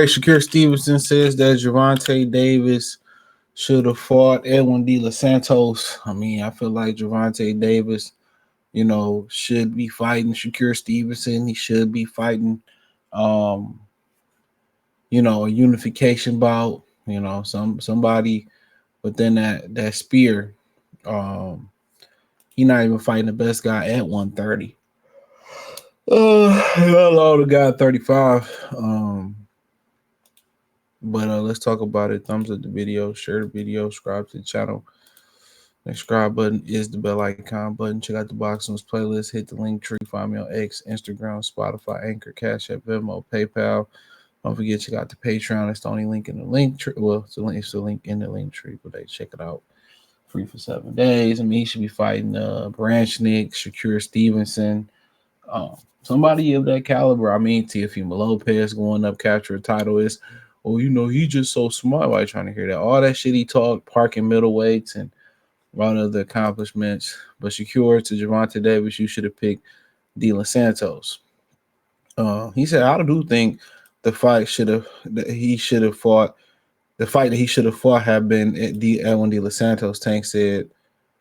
right, Shakur Stevenson says that Gervonta Davis should have fought Edwin De Los Santos. I mean, I feel like Gervonta Davis, should be fighting Shakur Stevenson. He should be fighting, um, a unification bout. Somebody within that spear. Um, he not even fighting the best guy at 130. Hello, the guy at 35. But let's talk about it. Thumbs up the video, share the video, subscribe to the channel. The subscribe button is the bell icon button. Check out the Box News playlist. Hit the link tree. Find me on X, Instagram, Spotify, Anchor, Cash App, Venmo, PayPal. Don't forget, check out the Patreon. It's the only link in the link tree. Well, it's the link in the link tree, but they check it out. Free for 7 days. I mean, he should be fighting Branchnick, Shakur Stevenson, somebody of that caliber. I mean, Teofimo Lopez going up, capture a title is, he just so smart. Why are you trying to hear that? All that shit he talked, parking middleweights and all of the accomplishments. But Shakur to Gervonta Davis, you should have picked De Los Santos. He said, I do think the fight he should have fought. The fight that he should have fought had been at Edwin De Los Santos. Tank says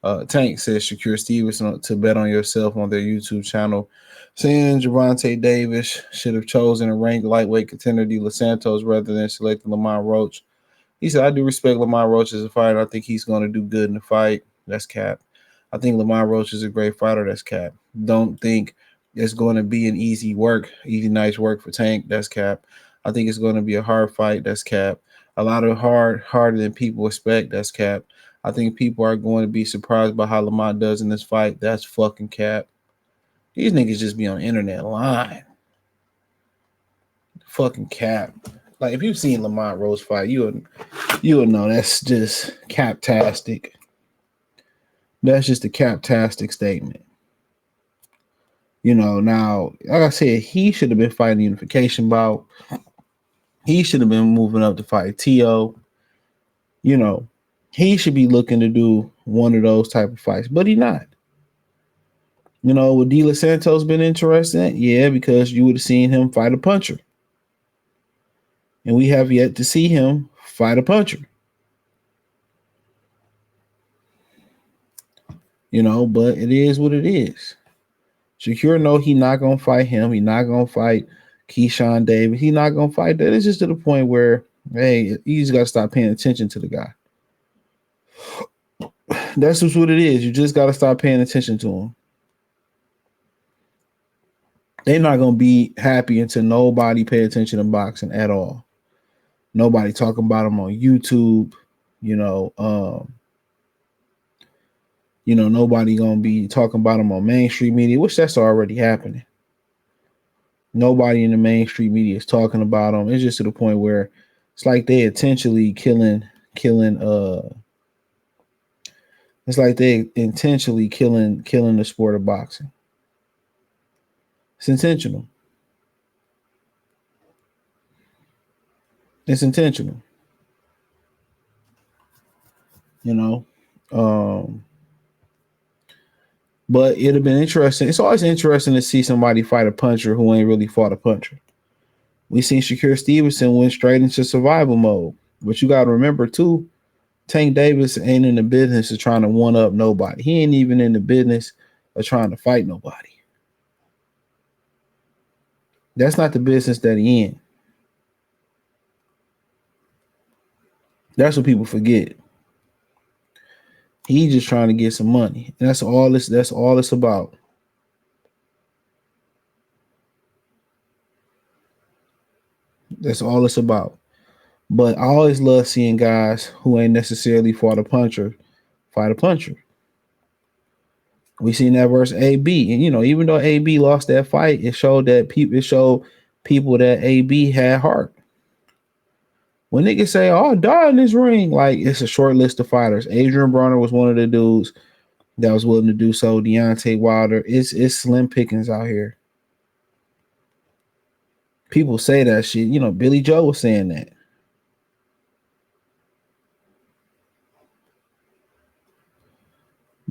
Shakur Stevenson to bet on yourself on their YouTube channel, saying Gervonta Davis should have chosen a ranked lightweight contender De Los Santos rather than selecting Lamont Roach. He said, I do respect Lamont Roach as a fighter. I think he's going to do good in the fight. That's cap. I think Lamont Roach is a great fighter. That's cap. Don't think it's going to be an easy nice work for Tank. That's cap. I think it's going to be a hard fight. That's cap. A lot of harder than people expect. That's cap. I think people are going to be surprised by how Lamont does in this fight. That's fucking cap. These niggas just be on the internet lying. Fucking cap. Like, if you've seen Lamont Roach fight, you would know that's just captastic. That's just a captastic statement. Now, like I said, he should have been fighting the unification bout. He should have been moving up to fight T.O. He should be looking to do one of those type of fights, but he not. Would De Los Santos been interesting? Yeah, because you would have seen him fight a puncher. And we have yet to see him fight a puncher. But it is what it is. Shakur know he not going to fight him. He not going to fight Keyshawn Davis. He not going to fight that. It's just to the point where, hey, you just got to stop paying attention to the guy. That's just what it is. You just got to stop paying attention to him. They're not going to be happy until nobody pay attention to boxing at all. Nobody talking about him on YouTube. Nobody going to be talking about him on mainstream media, which that's already happening. Nobody in the mainstream media is talking about him. It's just to the point where it's like they intentionally killing the sport of boxing. It's intentional. It's intentional. But it'd have been interesting. It's always interesting to see somebody fight a puncher who ain't really fought a puncher. We seen Shakur Stevenson went straight into survival mode. But you got to remember, too, Tank Davis ain't in the business of trying to one-up nobody. He ain't even in the business of trying to fight nobody. That's not the business that he in. That's what people forget. He just trying to get some money. And that's all it's about. That's all it's about. But I always love seeing guys who ain't necessarily fought a puncher fight a puncher. We seen that versus AB. And even though AB lost that fight, it showed people that AB had heart. When niggas say, "Oh, die in this ring," like, it's a short list of fighters. Adrian Broner was one of the dudes that was willing to do so. Deontay Wilder. It's slim pickings out here. People say that shit. Billy Joe was saying that.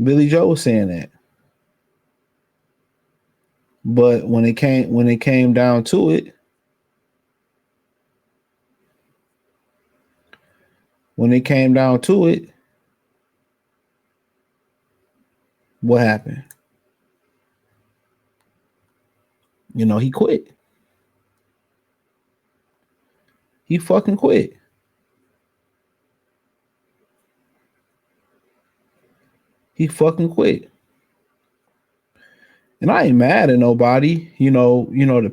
Billy Joe was saying that. But when it came down to it, when it came down to it, what happened? He quit. He fucking quit. He fucking quit. And I ain't mad at nobody. The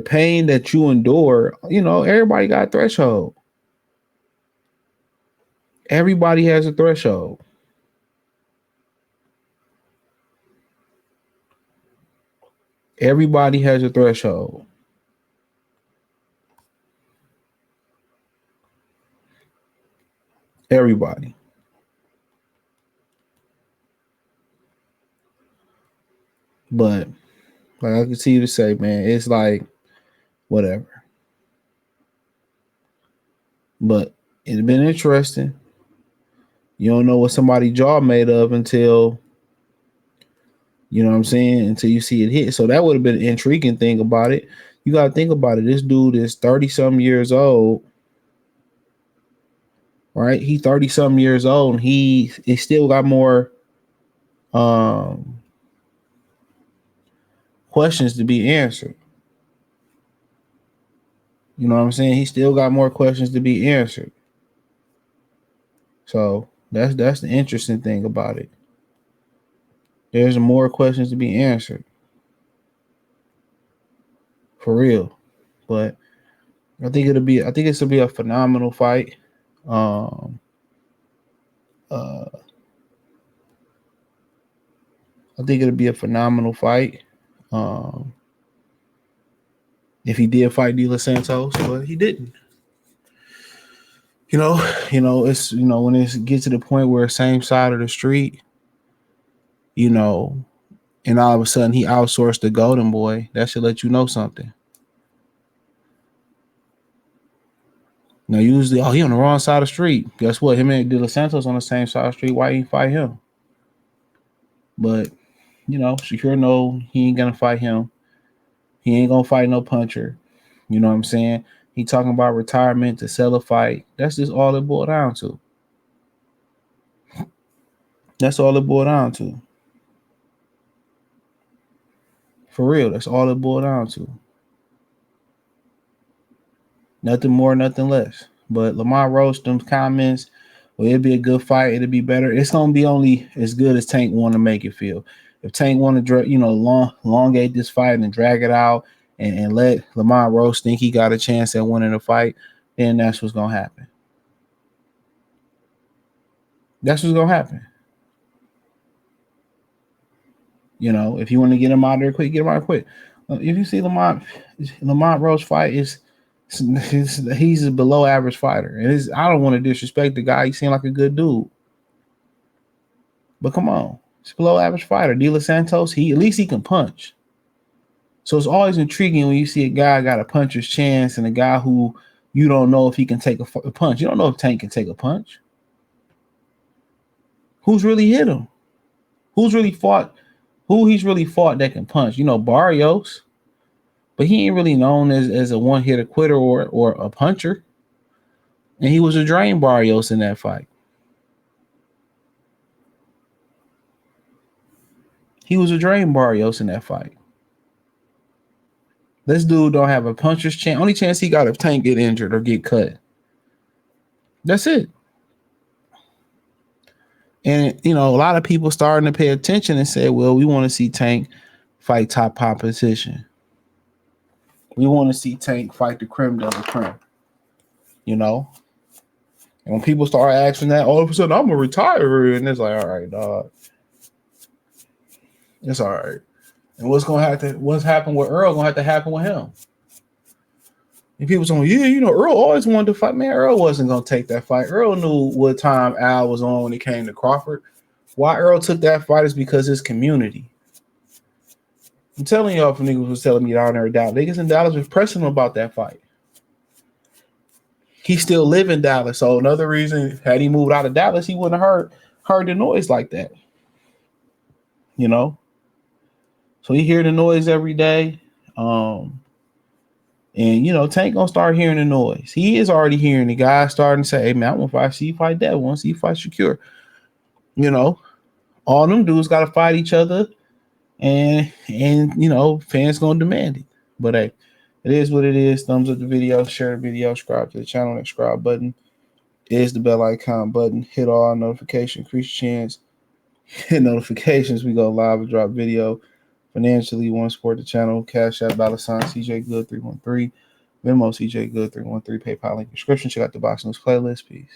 pain that you endure, everybody got a threshold. Everybody has a threshold. Everybody has a threshold. Everybody. But like I continue to say, man, it's like whatever. But it's been interesting. You don't know what somebody's jaw made of until, you know what I'm saying, until you see it hit. So that would have been an intriguing thing about it. You got to think about it. This dude is 30-something years old, right? He 30-something years old, and he still got more questions to be answered. You know what I'm saying? He still got more questions to be answered. So that's the interesting thing about it. There's more questions to be answered. For real. But I think it's gonna be a phenomenal fight. I think it'll be a phenomenal fight. If he did fight De Los Santos, but he didn't. It's when it gets to the point where same side of the street, and all of a sudden he outsourced the Golden Boy, that should let you know something. Now usually, he on the wrong side of the street. Guess what? Him and De Los Santos on the same side of the street. Why he fight him? But Shakur know he ain't gonna fight him. He ain't gonna fight no puncher. You know what I'm saying? He talking about retirement to sell a fight. That's just all it boiled down to. That's all it boiled down to. For real, that's all it boiled down to. Nothing more, nothing less. But Lamar wrote them comments. Well, it'd be a good fight. It'd be better. It's gonna be only as good as Tank want to make it feel. If Tank want to, elongate this fight and drag it out and let Lamar Rose think he got a chance at winning the fight, then that's what's gonna happen. That's what's gonna happen. If you want to get him out there quick, get him out quick. If you see Lamar Rose fight, he's a below average fighter, and I don't want to disrespect the guy. He seemed like a good dude, but come on, he's a below average fighter. De Los Santos, at least he can punch. So it's always intriguing when you see a guy got a puncher's chance and a guy who you don't know if he can take a punch. You don't know if Tank can take a punch. Who's really hit him? Who's really fought? Who he's really fought that can punch? Barrios, but he ain't really known as a one-hitter quitter or a puncher. And he was a drain Barrios in that fight. He was a drain Barrios in that fight. This dude don't have a puncher's chance. Only chance he got if Tank get injured or get cut. That's it. And, a lot of people starting to pay attention and say, well, we want to see Tank fight top competition. We want to see Tank fight the creme de la creme. And when people start asking that, all of a sudden, I'm going to retire. And it's like, all right, dog. It's all right. And what's happened with Earl going to have to happen with him. And people saying, yeah, Earl always wanted to fight. Man, Earl wasn't going to take that fight. Earl knew what time Al was on when it came to Crawford. Why Earl took that fight is because his community. I'm telling y'all, if niggas was telling me down there in Dallas, niggas in Dallas was pressing him about that fight. He still live in Dallas. So another reason, had he moved out of Dallas, he wouldn't have heard the noise like that. So he hear the noise every day. And Tank gonna start hearing the noise. He is already hearing the guys starting to say, "Hey man, I want to see you fight that. I want to see you fight Shakur." All them dudes got to fight each other, and fans gonna demand it. But hey, it is what it is. Thumbs up the video, share the video, subscribe to the channel. That subscribe button is the bell icon button. Hit all notifications, increase your chance. Hit notifications. We go live and drop video. Financially, you want to support the channel? Cash App, $ CJ Good 313. Venmo CJ Good 313. PayPal link description. Check out the Box News playlist. Peace.